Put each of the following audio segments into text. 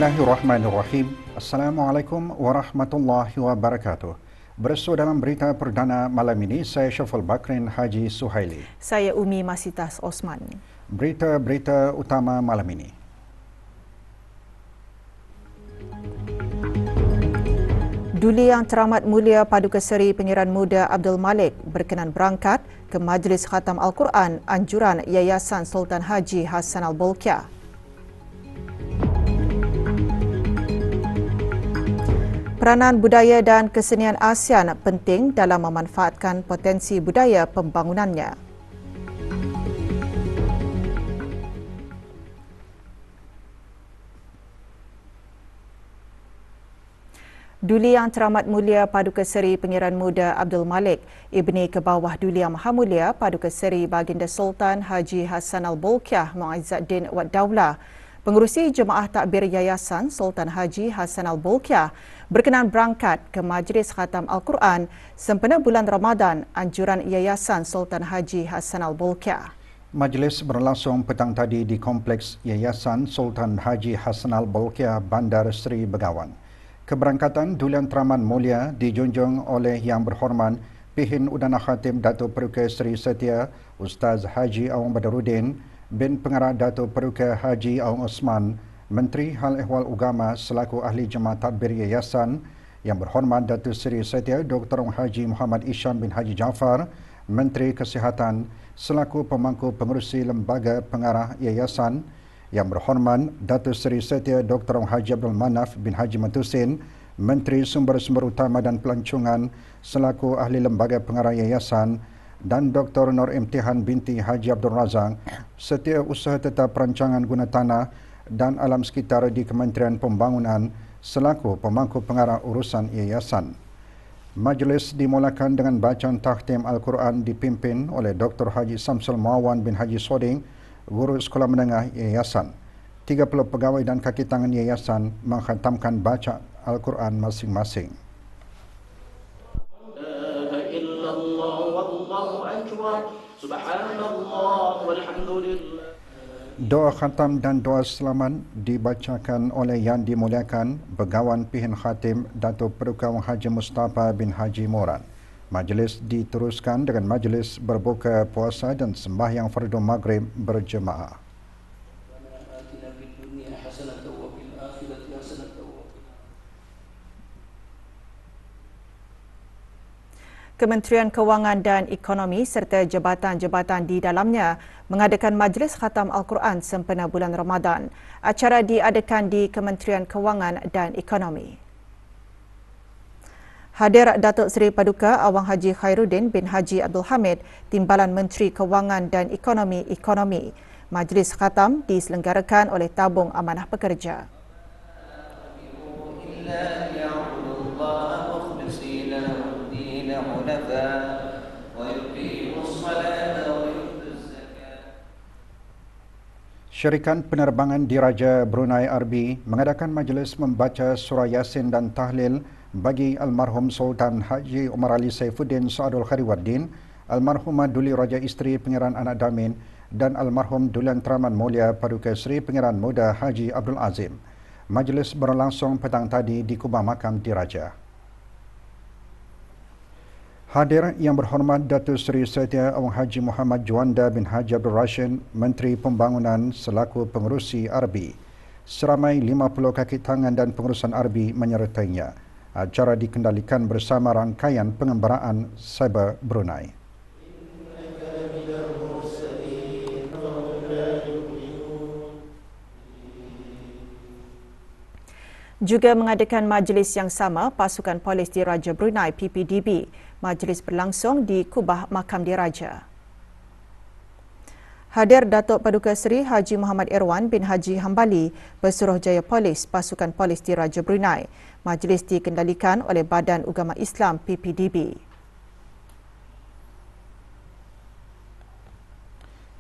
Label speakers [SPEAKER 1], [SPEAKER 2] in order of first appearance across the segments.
[SPEAKER 1] Bismillahirrahmanirrahim. Assalamualaikum warahmatullahi wabarakatuh. Bersua dalam berita perdana malam ini, saya Syaful Bakrin Haji Suhaili.
[SPEAKER 2] Saya Umi Masitas Osman.
[SPEAKER 1] Berita-berita utama malam ini.
[SPEAKER 2] Duli Yang Teramat Mulia Paduka Seri Pengiran Muda Abdul Malik berkenan berangkat ke Majlis Khatam Al-Quran anjuran Yayasan Sultan Haji Hassan Al-Bolkiah. Peranan budaya dan kesenian ASEAN penting dalam memanfaatkan potensi budaya pembangunannya. Duli Yang Teramat Mulia Paduka Seri Pengiran Muda Abdul Malik, Ibni Kebawah Duli Yang Maha Mulia Paduka Seri Baginda Sultan Haji Hassan Al-Bolkiah Mu'izzuddin Wad Daulah, Pengerusi Jemaah Takbir Yayasan Sultan Haji Hassan Al-Bolkiah berkenan berangkat ke Majlis Khatam Al-Quran sempena bulan Ramadan anjuran Yayasan Sultan Haji Hassan Al-Bolkiah.
[SPEAKER 1] Majlis berlangsung petang tadi di Kompleks Yayasan Sultan Haji Hassan Al-Bolkiah, Bandar Seri Begawan. Keberangkatan Duli Yang Teramat Mulia dijunjung oleh Yang Berhormat Pihin Udana Khatim Datuk Peruka Seri Setia Ustaz Haji Awang Badaruddin bin Pengarah Datuk Peruka Haji Awang Osman, Menteri Hal Ehwal Ugama selaku Ahli Jemaah Tadbir Yayasan, Yang Berhormat Datuk Seri Setia Dr. Haji Muhammad Isham bin Haji Jaafar, Menteri Kesihatan selaku Pemangku Pengerusi Lembaga Pengarah Yayasan, Yang Berhormat Datuk Seri Setia Dr. Haji Abdul Manaf bin Haji Matusin, Menteri Sumber-Sumber Utama dan Pelancongan selaku Ahli Lembaga Pengarah Yayasan, dan Dr. Nur Imtihan binti Haji Abdul Razak, Setiausaha Tetap Perancangan Guna Tanah dan Alam Sekitar di Kementerian Pembangunan selaku Pemangku Pengarah Urusan Yayasan. Majlis dimulakan dengan bacaan takhtim Al-Quran dipimpin oleh Dr. Haji Samsul Muawan bin Haji Soding, Guru Sekolah Menengah Yayasan. 30 pegawai dan kaki tangan Yayasan mengkhatamkan baca Al-Quran masing-masing. Doa khatam dan doa selamat dibacakan oleh yang dimuliakan Begawan Pihin Khatim Datuk Peruka Haji Mustafa bin Haji Moran. Majlis diteruskan dengan majlis berbuka puasa dan sembahyang fardu maghrib berjemaah.
[SPEAKER 2] Kementerian Kewangan dan Ekonomi serta jabatan-jabatan di dalamnya mengadakan Majlis Khatam Al-Quran sempena bulan Ramadan. Acara diadakan di Kementerian Kewangan dan Ekonomi. Hadir Datuk Seri Paduka Awang Haji Khairuddin bin Haji Abdul Hamid, Timbalan Menteri Kewangan dan Ekonomi. Majlis Khatam diselenggarakan oleh Tabung Amanah Pekerja.
[SPEAKER 1] Syarikat Penerbangan Diraja Brunei RB mengadakan majlis membaca surah Yasin dan tahlil bagi almarhum Sultan Haji Umar Ali Saifuddin Saadul Khariwaddin, almarhumah Duli Raja Isteri Pengiran Anak Damin dan almarhum Duli Yang Teramat Mulia Paduka Seri Pengiran Muda Haji Abdul Azim. Majlis berlangsung petang tadi di Kubah Makam Diraja. Hadir Yang Berhormat Datuk Seri Setia Awang Haji Muhammad Juanda bin Haji Abdul Rashid, Menteri Pembangunan selaku Pengerusi RB. Seramai 50 kaki tangan dan pengurusan RB menyertainya. Acara dikendalikan bersama rangkaian pengembaraan Cyber Brunei.
[SPEAKER 2] Juga mengadakan majlis yang sama Pasukan Polis Diraja Brunei PPDB. Majlis berlangsung di Kubah Makam Diraja. Hadir Datuk Paduka Seri Haji Muhammad Irwan bin Haji Hambali, Pesuruhjaya Polis Pasukan Polis Diraja Brunei. Majlis dikendalikan oleh Badan Ugama Islam PPDB.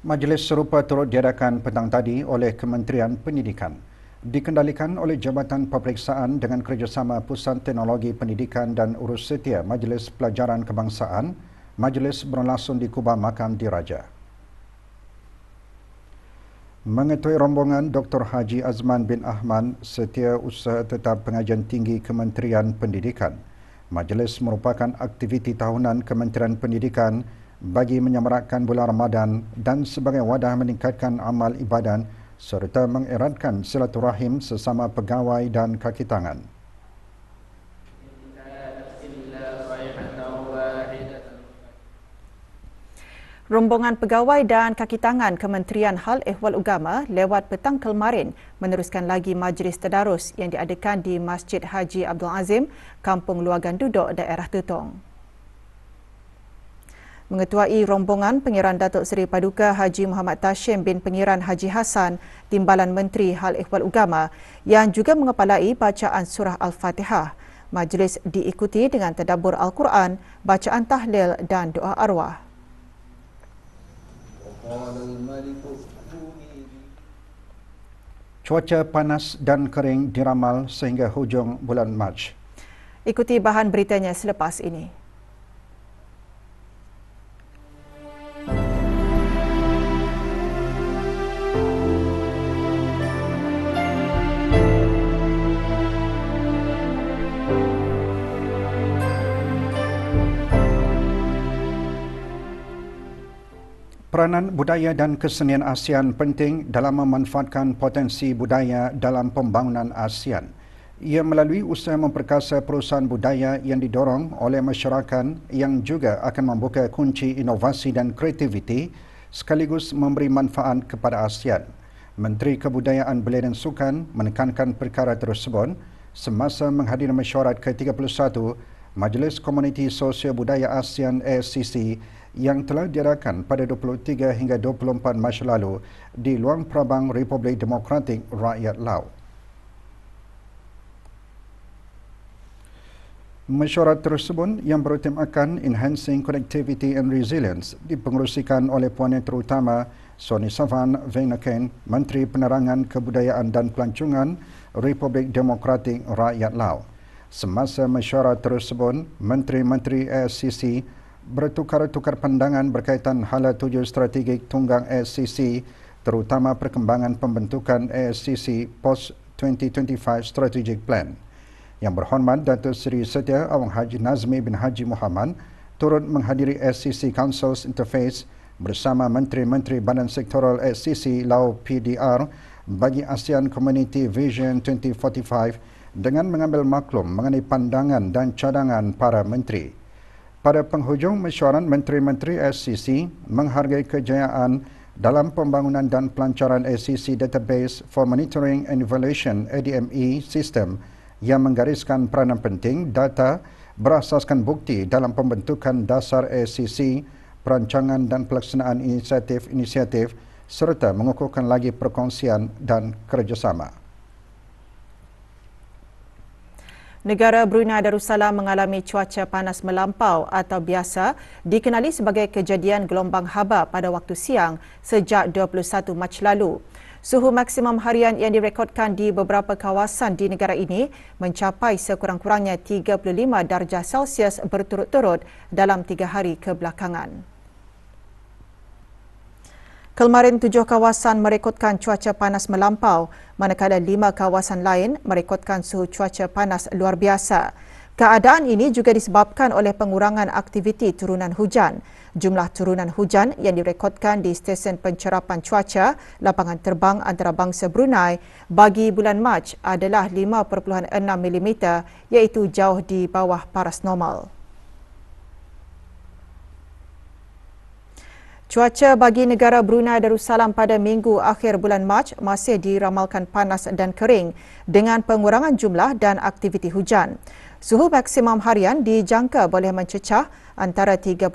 [SPEAKER 1] Majlis serupa turut diadakan petang tadi oleh Kementerian Pendidikan. Dikendalikan oleh Jabatan Peperiksaan dengan kerjasama Pusat Teknologi Pendidikan dan Urus Setia Majlis Pelajaran Kebangsaan. Majlis berlangsung di Kubah Makam Diraja. Mengetuai rombongan Dr. Haji Azman bin Ahmad, Setiausaha Tetap Pengajian Tinggi Kementerian Pendidikan. Majlis merupakan aktiviti tahunan Kementerian Pendidikan bagi menyemarakkan bulan Ramadan dan sebagai wadah meningkatkan amal ibadat serta mengeratkan silaturahim sesama pegawai dan kaki tangan.
[SPEAKER 2] Rombongan pegawai dan kaki tangan Kementerian Hal Ehwal Agama lewat petang kemarin meneruskan lagi majlis tadarus yang diadakan di Masjid Haji Abdul Azim, Kampung Luagan Duduk, daerah Tetong. Mengetuai rombongan Pengiran Datuk Seri Paduka Haji Muhammad Tashim bin Pengiran Haji Hassan, Timbalan Menteri Hal Ehwal Agama yang juga mengepalai bacaan surah Al-Fatihah. Majlis diikuti dengan tadabbur Al-Quran, bacaan tahlil dan doa arwah.
[SPEAKER 1] Cuaca panas dan kering diramal sehingga hujung bulan Mac.
[SPEAKER 2] Ikuti bahan beritanya selepas ini.
[SPEAKER 1] Peranan budaya dan kesenian ASEAN penting dalam memanfaatkan potensi budaya dalam pembangunan ASEAN. Ia melalui usaha memperkasa perusahaan budaya yang didorong oleh masyarakat yang juga akan membuka kunci inovasi dan kreativiti sekaligus memberi manfaat kepada ASEAN. Menteri Kebudayaan Belia dan Sukan menekankan perkara tersebut semasa menghadiri mesyuarat ke-31 Majlis Komuniti Sosial Budaya ASEAN ASCC yang telah diadakan pada 23 hingga 24 Mac lalu di Luang Prabang Republik Demokratik Rakyat Laos. Mesyuarat tersebut yang bertemakan Enhancing Connectivity and Resilience dipengerusikan oleh Puan Yang Terutama Sony Savan Venaken, Menteri Penerangan Kebudayaan dan Pelancongan Republik Demokratik Rakyat Laos. Semasa mesyuarat tersebut, Menteri-Menteri ASCC bertukar-tukar pandangan berkaitan hala tuju strategik tunggang ASCC terutama perkembangan pembentukan ASCC Post-2025 Strategic Plan. Yang berhormat Datuk Seri Setia Awang Haji Nazmi bin Haji Muhammad turut menghadiri ASCC Council's Interface bersama Menteri-Menteri Badan Sektoral ASCC Laos PDR bagi ASEAN Community Vision 2045 dengan mengambil maklum mengenai pandangan dan cadangan para menteri. Pada penghujung mesyuarat, Menteri-Menteri ASCC menghargai kejayaan dalam pembangunan dan pelancaran ASCC Database for Monitoring and Evaluation ADME System yang menggariskan peranan penting data berasaskan bukti dalam pembentukan dasar ASCC, perancangan dan pelaksanaan inisiatif-inisiatif serta mengukuhkan lagi perkongsian dan kerjasama.
[SPEAKER 2] Negara Brunei Darussalam mengalami cuaca panas melampau atau biasa dikenali sebagai kejadian gelombang haba pada waktu siang sejak 21 Mac lalu. Suhu maksimum harian yang direkodkan di beberapa kawasan di negara ini mencapai sekurang-kurangnya 35 darjah Celsius berturut-turut dalam 3 hari kebelakangan. Kemarin 7 kawasan merekodkan cuaca panas melampau, manakala 5 kawasan lain merekodkan suhu cuaca panas luar biasa. Keadaan ini juga disebabkan oleh pengurangan aktiviti turunan hujan. Jumlah turunan hujan yang direkodkan di stesen pencerapan cuaca lapangan terbang antarabangsa Brunei bagi bulan Mac adalah 5.6 mm iaitu jauh di bawah paras normal. Cuaca bagi negara Brunei Darussalam pada minggu akhir bulan Mac masih diramalkan panas dan kering dengan pengurangan jumlah dan aktiviti hujan. Suhu maksimum harian dijangka boleh mencecah antara 33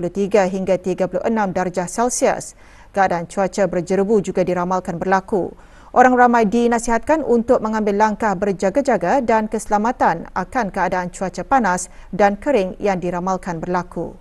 [SPEAKER 2] hingga 36 darjah Celsius. Keadaan cuaca berjerebu juga diramalkan berlaku. Orang ramai dinasihatkan untuk mengambil langkah berjaga-jaga dan keselamatan akan keadaan cuaca panas dan kering yang diramalkan berlaku.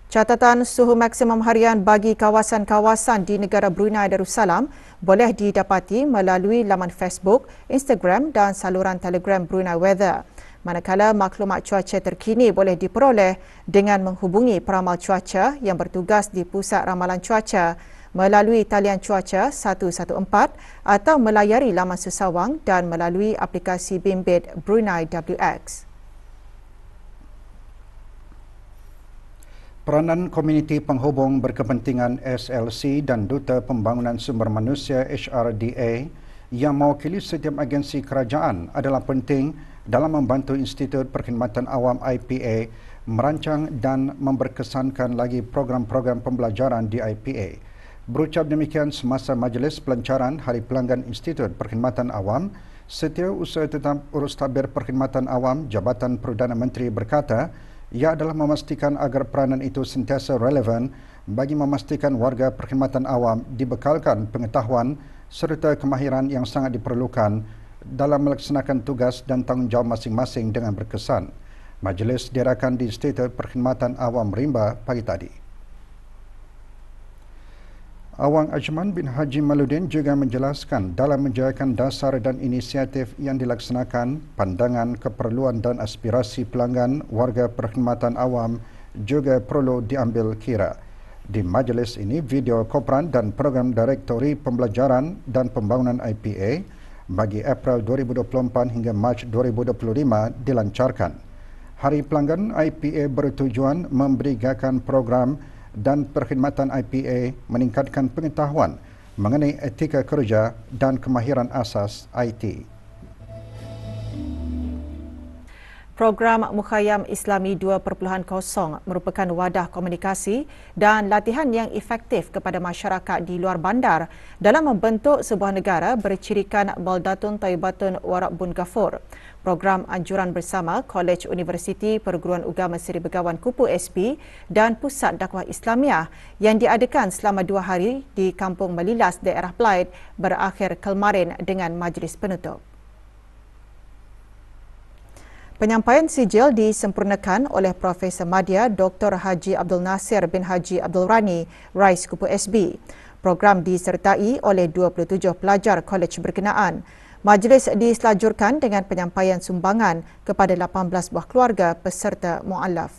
[SPEAKER 2] Catatan suhu maksimum harian bagi kawasan-kawasan di negara Brunei Darussalam boleh didapati melalui laman Facebook, Instagram dan saluran Telegram Brunei Weather. manakala maklumat cuaca terkini boleh diperoleh dengan menghubungi peramal cuaca yang bertugas di Pusat Ramalan Cuaca melalui talian cuaca 114 atau melayari laman sesawang dan melalui aplikasi bimbit Brunei WX.
[SPEAKER 1] Peranan Komuniti Penghubung Berkepentingan SLC dan Duta Pembangunan Sumber Manusia HRDA yang mewakili setiap agensi kerajaan adalah penting dalam membantu Institut Perkhidmatan Awam IPA merancang dan memberkesankan lagi program-program pembelajaran di IPA. Berucap demikian semasa majlis pelancaran Hari Pelanggan Institut Perkhidmatan Awam, Setiausaha Tetap Urus Tabir Perkhidmatan Awam Jabatan Perdana Menteri berkata, ia adalah memastikan agar peranan itu sentiasa relevan bagi memastikan warga perkhidmatan awam dibekalkan pengetahuan serta kemahiran yang sangat diperlukan dalam melaksanakan tugas dan tanggungjawab masing-masing dengan berkesan. Majlis diadakan di Institut Perkhidmatan Awam Rimba pagi tadi. Awang Ajman bin Haji Maludin juga menjelaskan dalam menjayakan dasar dan inisiatif yang dilaksanakan, pandangan, keperluan dan aspirasi pelanggan warga perkhidmatan awam juga perlu diambil kira. Di majlis ini, video Kopran dan program Direktori Pembelajaran dan Pembangunan IPA bagi April 2024 hingga Mac 2025 dilancarkan. Hari Pelanggan IPA bertujuan memberi gakan program dan perkhidmatan IPA meningkatkan pengetahuan mengenai etika kerja dan kemahiran asas IT.
[SPEAKER 2] Program Mukhayyam Islami 2.0 merupakan wadah komunikasi dan latihan yang efektif kepada masyarakat di luar bandar dalam membentuk sebuah negara bercirikan Baldatun Thayyibatun wa Rabbun Ghafur. Program anjuran bersama Kolej Universiti Perguruan Ugama Seri Begawan Kupu SB dan Pusat Dakwah Islamiah yang diadakan selama 2 hari di Kampung Melilas, daerah Blaid berakhir kemarin dengan majlis penutup. Penyampaian sijil disempurnakan oleh Profesor Madya Dr. Haji Abdul Nasir bin Haji Abdul Rani, Rais Kupu SB. Program disertai oleh 27 pelajar kolej berkenaan. Majlis diselajurkan dengan penyampaian sumbangan kepada 18 buah keluarga peserta mu'alaf.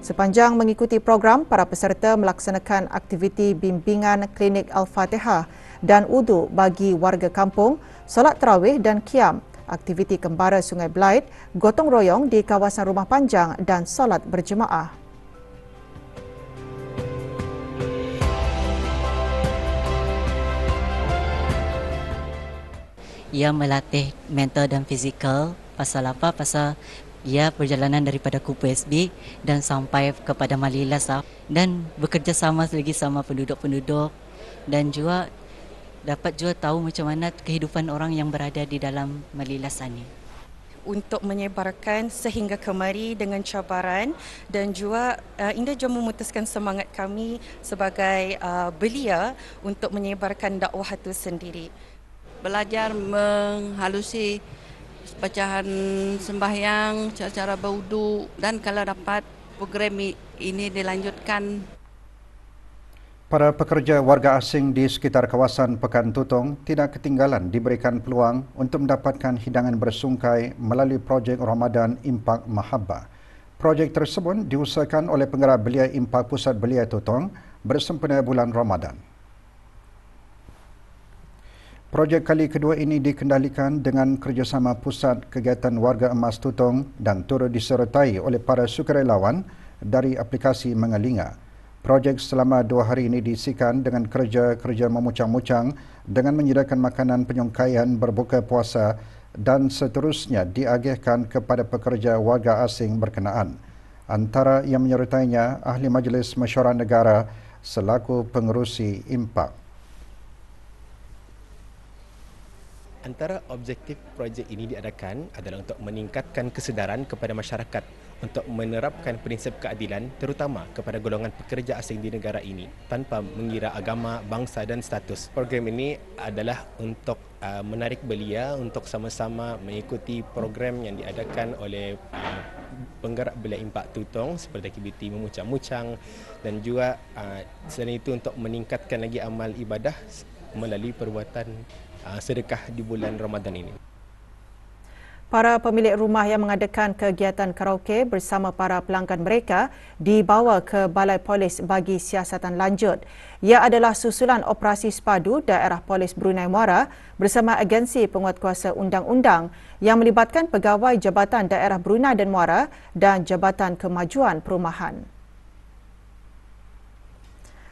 [SPEAKER 2] Sepanjang mengikuti program, para peserta melaksanakan aktiviti bimbingan klinik Al-Fatihah dan wudu bagi warga kampung, solat tarawih dan qiyam, aktiviti kembara Sungai Blaid, gotong royong di kawasan Rumah Panjang dan solat berjemaah.
[SPEAKER 3] Ia melatih mental dan fizikal. Pasal apa? Pasal ia perjalanan daripada Kupu SB dan sampai kepada Malilas dan bekerjasama lagi sama penduduk-penduduk dan juga dapat juga tahu macam mana kehidupan orang yang berada di dalam Malilas ini.
[SPEAKER 4] Untuk menyebarkan sehingga kemari dengan cabaran dan juga Indah juga memutuskan semangat kami sebagai belia untuk menyebarkan dakwah itu sendiri.
[SPEAKER 5] Belajar menghalusi bacaan sembahyang, cara berwudu dan kalau dapat program ini dilanjutkan.
[SPEAKER 1] Para pekerja warga asing di sekitar kawasan Pekan Tutong tidak ketinggalan diberikan peluang untuk mendapatkan hidangan bersungkai melalui projek Ramadan Impak Mahabbah. Projek tersebut diusahakan oleh Penggerak Belia Impak Pusat Belia Tutong bersempena bulan Ramadan. Projek kali kedua ini dikendalikan dengan kerjasama Pusat Kegiatan Warga Emas Tutong dan turut disertai oleh para sukarelawan dari aplikasi Mengalinga. Projek selama 2 hari ini diisikan dengan kerja-kerja memucang-mucang dengan menyediakan makanan penyungkaian berbuka puasa dan seterusnya diagihkan kepada pekerja warga asing berkenaan. Antara yang menyertainya Ahli Majlis Mesyuarat Negara selaku pengerusi Impak.
[SPEAKER 6] Antara objektif projek ini diadakan adalah untuk meningkatkan kesedaran kepada masyarakat untuk menerapkan prinsip keadilan terutama kepada golongan pekerja asing di negara ini tanpa mengira agama, bangsa dan status. Program ini adalah untuk menarik belia untuk sama-sama mengikuti program yang diadakan oleh Penggerak Belia Impak Tutong seperti aktiviti memucang-mucang dan juga selain itu untuk meningkatkan lagi amal ibadah melalui perbuatan sedekah di bulan Ramadan ini.
[SPEAKER 2] Para pemilik rumah yang mengadakan kegiatan karaoke bersama para pelanggan mereka dibawa ke Balai Polis bagi siasatan lanjut. Ia adalah susulan operasi sepadu Daerah Polis Brunei Muara bersama agensi penguatkuasa undang-undang yang melibatkan pegawai Jabatan Daerah Brunei dan Muara dan Jabatan Kemajuan Perumahan.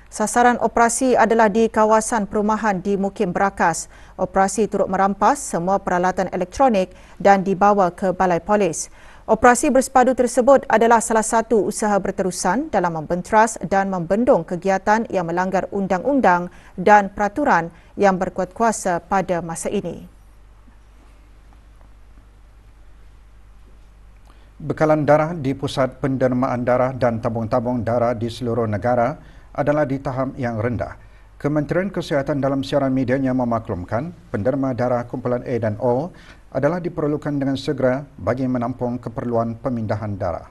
[SPEAKER 2] Sasaran operasi adalah di kawasan perumahan di Mukim Berakas. Operasi turut merampas semua peralatan elektronik dan dibawa ke Balai Polis. Operasi bersepadu tersebut adalah salah satu usaha berterusan dalam membenteras dan membendung kegiatan yang melanggar undang-undang dan peraturan yang berkuat kuasa pada masa ini.
[SPEAKER 1] Bekalan darah di Pusat Pendermaan Darah dan Tabung-tabung darah di seluruh negara adalah di tahap yang rendah. Kementerian Kesihatan dalam siaran medianya memaklumkan penderma darah kumpulan A dan O adalah diperlukan dengan segera bagi menampung keperluan pemindahan darah.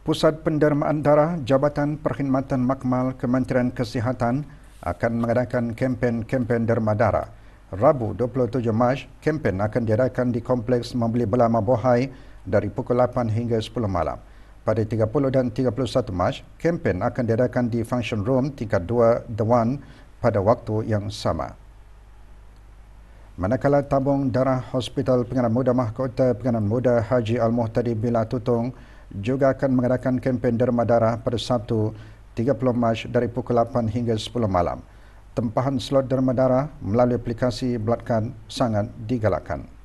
[SPEAKER 1] Pusat Pendermaan Darah Jabatan Perkhidmatan Makmal Kementerian Kesihatan akan mengadakan kempen derma darah. Rabu 27 Mac, kempen akan diadakan di Kompleks Membeli Belah Mabuhay dari pukul 8 hingga 10 malam. Pada 30 dan 31 Mac, kempen akan diadakan di Function Room tingkat 2 The One pada waktu yang sama. Manakala tabung darah Hospital Penganan Muda Mahkota Penganan Muda Haji Al-Muhtadi Bila Tutong juga akan mengadakan kempen derma darah pada Sabtu 30 Mac dari pukul 8 hingga 10 malam. Tempahan slot derma darah melalui aplikasi Bloodcard sangat digalakkan.